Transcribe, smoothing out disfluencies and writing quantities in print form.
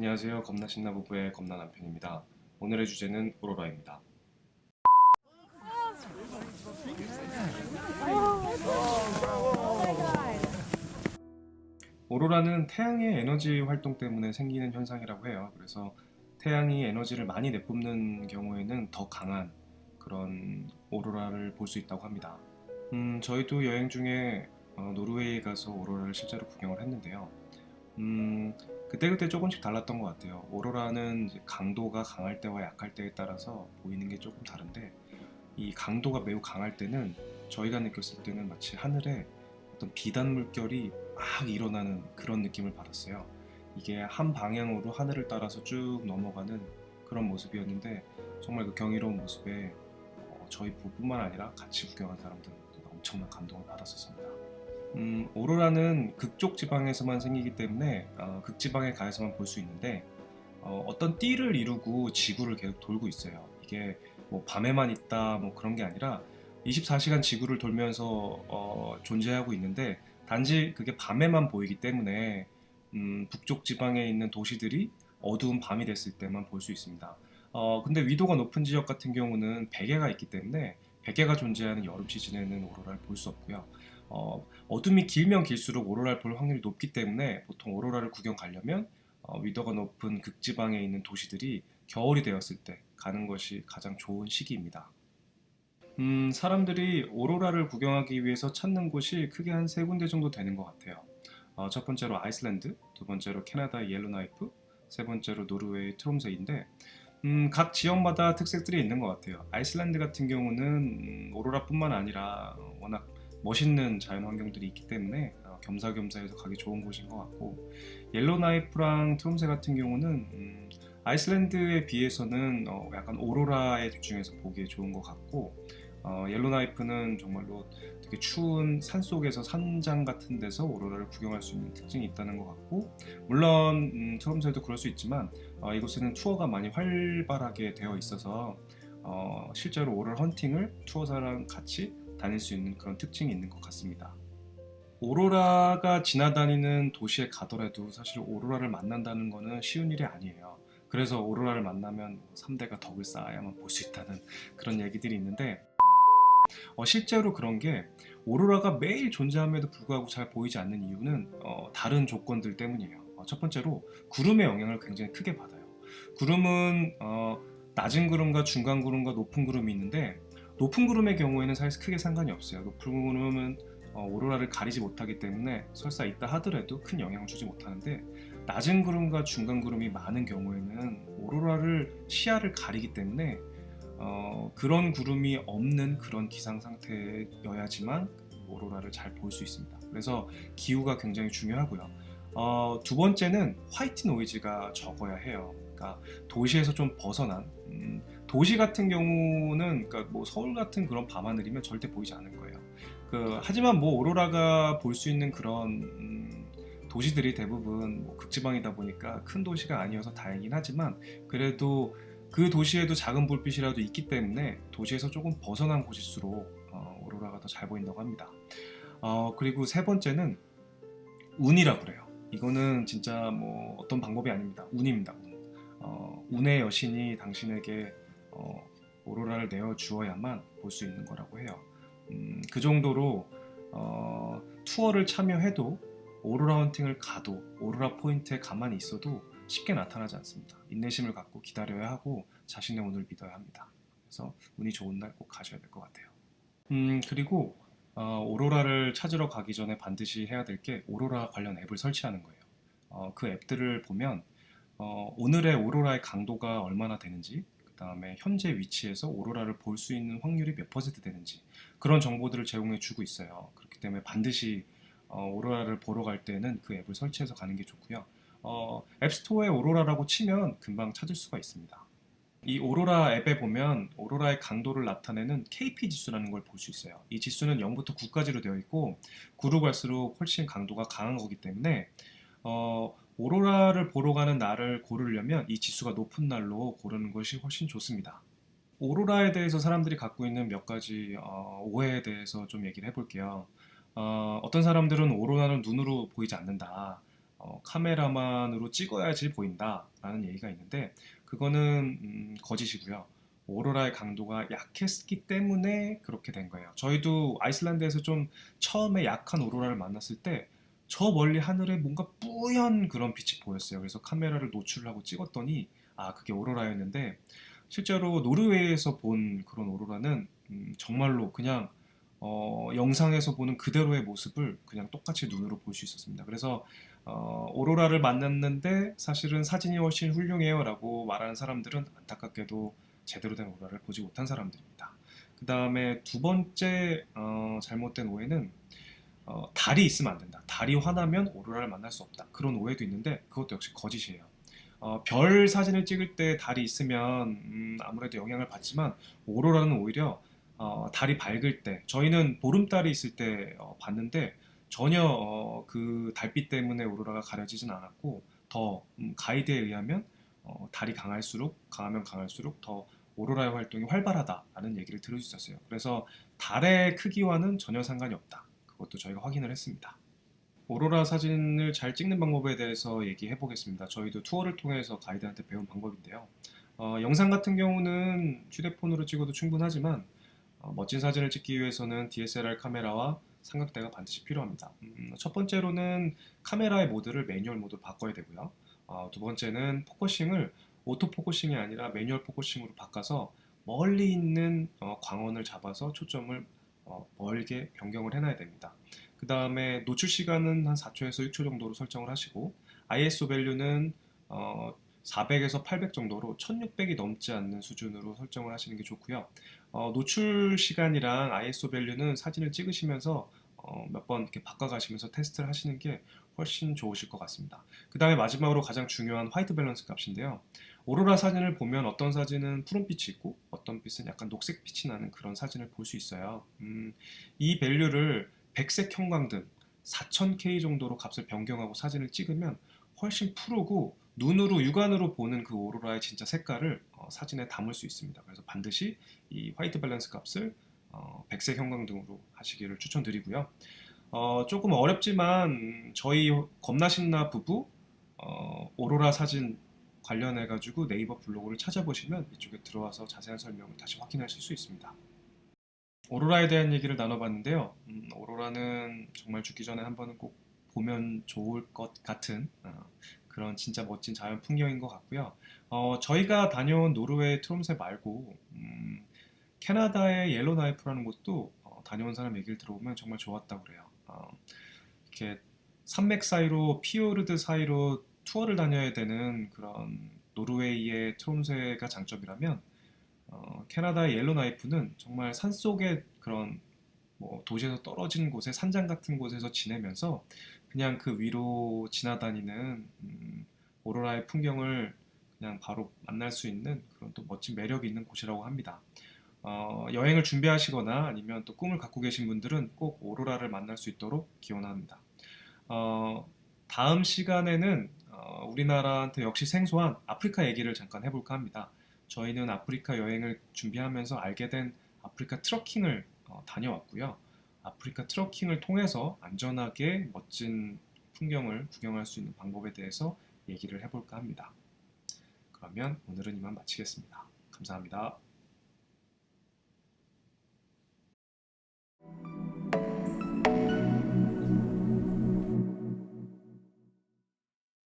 안녕하세요. 겁나신나 부부의 겁나 남편입니다. 오늘의 주제는 오로라입니다. 오로라는 태양의 에너지 활동 때문에 생기는 현상이라고 해요. 그래서 태양이 에너지를 많이 내뿜는 경우에는 더 강한 그런 오로라를 볼 수 있다고 합니다. 저희도 여행 중에 노르웨이에 가서 오로라를 실제로 구경을 했는데요. 그때그때 조금씩 달랐던 것 같아요. 오로라는 이제 강도가 강할 때와 약할 때에 따라서 보이는 게 조금 다른데, 이 강도가 매우 강할 때는 저희가 느꼈을 때는 마치 하늘에 어떤 비단 물결이 막 일어나는 그런 느낌을 받았어요. 이게 한 방향으로 하늘을 따라서 쭉 넘어가는 그런 모습이었는데, 정말 그 경이로운 모습에 저희 부부뿐만 아니라 같이 구경한 사람들은 엄청난 감동을 받았었습니다. 오로라는 극쪽 지방에서만 생기기 때문에 극지방에 가야서만 볼 수 있는데, 어떤 띠를 이루고 지구를 계속 돌고 있어요. 이게 뭐 밤에만 있다 뭐 그런 게 아니라 24시간 지구를 돌면서 존재하고 있는데, 단지 그게 밤에만 보이기 때문에 북쪽 지방에 있는 도시들이 어두운 밤이 됐을 때만 볼 수 있습니다. 근데 위도가 높은 지역 같은 경우는 베개가 있기 때문에 베개가 존재하는 여름 시즌에는 오로라를 볼 수 없고요. 어둠이 길면 길수록 오로라를 볼 확률이 높기 때문에 보통 오로라를 구경 가려면 위도가 높은 극지방에 있는 도시들이 겨울이 되었을 때 가는 것이 가장 좋은 시기입니다. 사람들이 오로라를 구경하기 위해서 찾는 곳이 크게 한 세 군데 정도 되는 것 같아요. 첫 번째로 아이슬란드, 두 번째로 캐나다의 옐로나이프, 세 번째로 노르웨이 트롬세인데, 각 지역마다 특색들이 있는 것 같아요. 아이슬란드 같은 경우는 오로라뿐만 아니라 워낙 멋있는 자연 환경들이 있기 때문에 겸사겸사해서 가기 좋은 곳인 것 같고, 옐로나이프랑 트롬세 같은 경우는 아이슬란드에 비해서는 약간 오로라에 집중해서 보기에 좋은 것 같고, 옐로나이프는 정말로 되게 추운 산속에서 산장 같은 데서 오로라를 구경할 수 있는 특징이 있다는 것 같고, 물론 트롬세도 그럴 수 있지만 이곳에는 투어가 많이 활발하게 되어 있어서 실제로 오로라 헌팅을 투어사랑 같이 다닐 수 있는 그런 특징이 있는 것 같습니다. 오로라가 지나다니는 도시에 가더라도 사실 오로라를 만난다는 것은 쉬운 일이 아니에요. 그래서 오로라를 만나면 3대가 덕을 쌓아야만 볼 수 있다는 그런 얘기들이 있는데, 실제로 그런 게 오로라가 매일 존재함에도 불구하고 잘 보이지 않는 이유는 다른 조건들 때문이에요. 첫 번째로 구름의 영향을 굉장히 크게 받아요. 구름은 낮은 구름과 중간 구름과 높은 구름이 있는데, 높은 구름의 경우에는 사실 크게 상관이 없어요. 높은 구름은 오로라를 가리지 못하기 때문에 설사 있다 하더라도 큰 영향을 주지 못하는데, 낮은 구름과 중간 구름이 많은 경우에는 오로라를 시야를 가리기 때문에 그런 구름이 없는 그런 기상 상태여야지만 오로라를 잘 볼 수 있습니다. 그래서 기후가 굉장히 중요하고요. 두 번째는 화이트 노이즈가 적어야 해요. 그러니까 도시에서 좀 벗어난, 도시 같은 경우는 그러니까 뭐 서울 같은 그런 밤하늘이면 절대 보이지 않을 거예요. 하지만 뭐 오로라가 볼 수 있는 그런 도시들이 대부분 뭐 극지방이다 보니까 큰 도시가 아니어서 다행이긴 하지만, 그래도 그 도시에도 작은 불빛이라도 있기 때문에 도시에서 조금 벗어난 곳일수록 오로라가 더 잘 보인다고 합니다. 그리고 세 번째는 운이라고 그래요. 이거는 진짜 뭐 어떤 방법이 아닙니다. 운입니다. 운의 여신이 당신에게 오로라를 내어 주어야만 볼 수 있는 거라고 해요. 그 정도로 투어를 참여해도, 오로라 헌팅을 가도, 오로라 포인트에 가만히 있어도 쉽게 나타나지 않습니다. 인내심을 갖고 기다려야 하고 자신의 운을 믿어야 합니다. 그래서 운이 좋은 날 꼭 가셔야 될 것 같아요. 그리고 오로라를 찾으러 가기 전에 반드시 해야 될 게 오로라 관련 앱을 설치하는 거예요. 그 앱들을 보면 오늘의 오로라의 강도가 얼마나 되는지, 그 다음에 현재 위치에서 오로라를 볼 수 있는 확률이 몇 퍼센트 되는지, 그런 정보들을 제공해 주고 있어요. 그렇기 때문에 반드시 오로라를 보러 갈 때는 그 앱을 설치해서 가는 게 좋고요. 앱스토어에 오로라라고 치면 금방 찾을 수가 있습니다. 이 오로라 앱에 보면 오로라의 강도를 나타내는 KP 지수라는 걸 볼 수 있어요. 이 지수는 0부터 9까지로 되어 있고, 9로 갈수록 훨씬 강도가 강한 거기 때문에 오로라를 보러 가는 날을 고르려면 이 지수가 높은 날로 고르는 것이 훨씬 좋습니다. 오로라에 대해서 사람들이 갖고 있는 몇 가지 오해에 대해서 좀 얘기를 해볼게요. 어떤 사람들은 오로라는 눈으로 보이지 않는다. 카메라만으로 찍어야지 보인다라는 얘기가 있는데 그거는 거짓이고요. 오로라의 강도가 약했기 때문에 그렇게 된 거예요. 저희도 아이슬란드에서 좀 처음에 약한 오로라를 만났을 때 저 멀리 하늘에 뭔가 뿌연 그런 빛이 보였어요. 그래서 카메라를 노출하고 찍었더니 그게 오로라였는데 실제로 노르웨이에서 본 그런 오로라는 정말로 그냥 영상에서 보는 그대로의 모습을 그냥 똑같이 눈으로 볼 수 있었습니다. 그래서 오로라를 만났는데 사실은 사진이 훨씬 훌륭해요 라고 말하는 사람들은 안타깝게도 제대로 된 오로라를 보지 못한 사람들입니다. 그 다음에 두 번째 잘못된 오해는 달이 있으면 안 된다. 달이 화나면 오로라를 만날 수 없다. 그런 오해도 있는데 그것도 역시 거짓이에요. 별 사진을 찍을 때 달이 있으면 아무래도 영향을 받지만 오로라는 오히려 달이 밝을 때 저희는 보름달이 있을 때 봤는데 전혀 그 달빛 때문에 오로라가 가려지진 않았고 더 가이드에 의하면 달이 강하면 강할수록 더 오로라의 활동이 활발하다라는 얘기를 들을 수 있었어요. 그래서 달의 크기와는 전혀 상관이 없다. 그것도 저희가 확인을 했습니다. 오로라 사진을 잘 찍는 방법에 대해서 얘기해 보겠습니다. 저희도 투어를 통해서 가이드한테 배운 방법인데요. 영상 같은 경우는 휴대폰으로 찍어도 충분하지만 멋진 사진을 찍기 위해서는 DSLR 카메라와 삼각대가 반드시 필요합니다. 첫 번째로는 카메라의 모드를 매뉴얼 모드로 바꿔야 되고요. 두 번째는 포커싱을 오토 포커싱이 아니라 매뉴얼 포커싱으로 바꿔서 멀리 있는 광원을 잡아서 초점을 멀게 변경을 해놔야 됩니다. 그 다음에 노출 시간은 한 4초에서 6초 정도로 설정을 하시고 ISO 밸류는 400에서 800 정도로 1600이 넘지 않는 수준으로 설정을 하시는 게 좋고요. 노출 시간이랑 ISO 밸류는 사진을 찍으시면서 몇 번 이렇게 바꿔가시면서 테스트를 하시는 게 훨씬 좋으실 것 같습니다. 그 다음에 마지막으로 가장 중요한 화이트 밸런스 값인데요. 오로라 사진을 보면 어떤 사진은 푸른빛이 있고 어떤 빛은 약간 녹색빛이 나는 그런 사진을 볼 수 있어요. 이 밸류를 백색 형광등 4000K 정도로 값을 변경하고 사진을 찍으면 훨씬 푸르고 눈으로 육안으로 보는 그 오로라의 진짜 색깔을 사진에 담을 수 있습니다. 그래서 반드시 이 화이트 밸런스 값을 백색 형광등으로 하시기를 추천드리고요. 조금 어렵지만 저희 겁나신나 부부 오로라 사진 관련해 가지고 네이버 블로그를 찾아보시면 이쪽에 들어와서 자세한 설명을 다시 확인하실 수 있습니다. 오로라에 대한 얘기를 나눠봤는데요. 오로라는 정말 죽기 전에 한 번은 꼭 보면 좋을 것 같은 그런 진짜 멋진 자연 풍경인 것 같고요. 저희가 다녀온 노르웨이 트롬세 말고 캐나다의 옐로나이프라는 곳도 다녀온 사람 얘기를 들어보면 정말 좋았다고 그래요. 이렇게 산맥 사이로 피오르드 사이로 투어를 다녀야 되는 그런 노르웨이의 트롬세가 장점이라면 캐나다의 옐로나이프는 정말 산속의 그런 뭐 도시에서 떨어진 곳에 산장 같은 곳에서 지내면서 그냥 그 위로 지나다니는 오로라의 풍경을 그냥 바로 만날 수 있는 그런 또 멋진 매력이 있는 곳이라고 합니다. 여행을 준비하시거나 아니면 또 꿈을 갖고 계신 분들은 꼭 오로라를 만날 수 있도록 기원합니다. 다음 시간에는 우리나라한테 역시 생소한 아프리카 얘기를 잠깐 해볼까 합니다. 저희는 아프리카 여행을 준비하면서 알게 된 아프리카 트러킹을 다녀왔고요. 아프리카 트러킹을 통해서 안전하게 멋진 풍경을 구경할 수 있는 방법에 대해서 얘기를 해볼까 합니다. 그러면 오늘은 이만 마치겠습니다. 감사합니다.